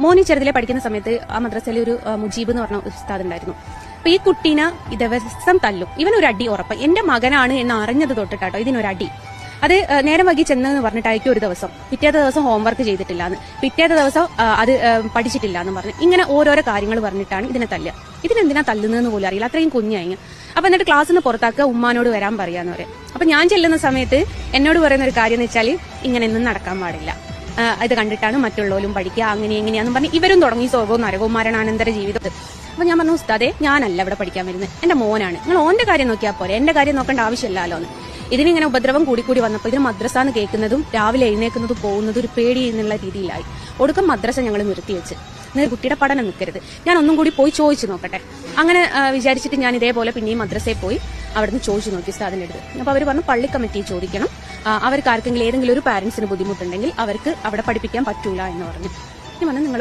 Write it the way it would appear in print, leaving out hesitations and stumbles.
മോനി ചെറുതിലെ പഠിക്കുന്ന സമയത്ത് ആ മദ്രസയിൽ ഒരു മുജീബ് എന്ന് പറഞ്ഞ ഉസ്താദ് ഉണ്ടായിരുന്നു. അപ്പൊ ഈ കുട്ടീനെ ദിവസം തല്ലും. ഇവനൊരു അടി ഉറപ്പ്. എന്റെ മകനാണ് എന്ന് അറിഞ്ഞത് തൊട്ടിട്ടാട്ടോ ഇതിനൊരടി. അത് നേരം വൈകി ചെന്നെന്ന് പറഞ്ഞിട്ടായിരിക്കും ഒരു ദിവസം, പിറ്റേത്തെ ദിവസം ഹോംവർക്ക് ചെയ്തിട്ടില്ല എന്ന്, പിറ്റേത്തെ ദിവസം അത് പഠിച്ചിട്ടില്ല എന്ന് പറഞ്ഞു. ഇങ്ങനെ ഓരോരോ കാര്യങ്ങൾ പറഞ്ഞിട്ടാണ് ഇതിനെ തല്ലുക. ഇതിനെന്തിനാ തല്ലുന്നതെന്ന് പോലും അറിയില്ല, അത്രയും കുഞ്ഞായി. അപ്പൊ എന്നിട്ട് ക്ലാസ്സിൽ നിന്ന് പുറത്താക്കുക, ഉമ്മാനോട് വരാൻ പറയാന്ന് പറയും. അപ്പൊ ഞാൻ ചെല്ലുന്ന സമയത്ത് എന്നോട് പറയുന്ന ഒരു കാര്യം എന്ന് വെച്ചാൽ ഇങ്ങനെയൊന്നും നടക്കാൻ പാടില്ല, ഇത് കണ്ടിട്ടാണ് മറ്റുള്ളവരും പഠിക്കുക, അങ്ങനെ എങ്ങനെയാന്ന് പറഞ്ഞ് ഇവരും തുടങ്ങി സ്വർഗവും നരകവും മരണാനന്തര ജീവിതത്തിൽ. അപ്പൊ ഞാൻ പറഞ്ഞു, ഉസ്താദേ ഞാനല്ല ഇവിടെ പഠിക്കാൻ വരുന്നത്, എന്റെ മോനാണ്, നിങ്ങൾ ഓന്റെ കാര്യം നോക്കിയാൽ പോരെ, എന്റെ കാര്യം നോക്കേണ്ട ആവശ്യമില്ലല്ലോ എന്ന്. ഇതിനിങ്ങനെ ഉപദ്രവം കൂടി വന്നപ്പോൾ ഇതിന് മദ്രസാന്ന് കേൾക്കുന്നതും രാവിലെ എഴുന്നേക്കുന്നതും പോകുന്നതും ഒരു പേടി എന്നുള്ള രീതിയിലായി. ഒടുക്കം മദ്രസ ഞങ്ങൾ നിർത്തിവെച്ച്, കുട്ടിയുടെ പഠനം നിൽക്കരുത്, ഞാൻ ഒന്നും കൂടി പോയി ചോദിച്ചു നോക്കട്ടെ. അങ്ങനെ വിചാരിച്ചിട്ട് ഞാൻ ഇതേപോലെ പിന്നെയും മദ്രസയിൽ പോയി അവിടുന്ന് ചോദിച്ചു നോക്കി ഉസ്താദിന്റെ അടുത്ത്. അപ്പൊ അവർ പറഞ്ഞു പള്ളി കമ്മിറ്റിയെ ചോദിക്കണം, അവർക്ക് ആർക്കെങ്കിലും ഏതെങ്കിലും ഒരു പാരന്റ്സിന് ബുദ്ധിമുട്ടുണ്ടെങ്കിൽ അവർക്ക് അവിടെ പഠിപ്പിക്കാൻ പറ്റൂല എന്ന് പറഞ്ഞു. ഞാൻ പറഞ്ഞു നിങ്ങൾ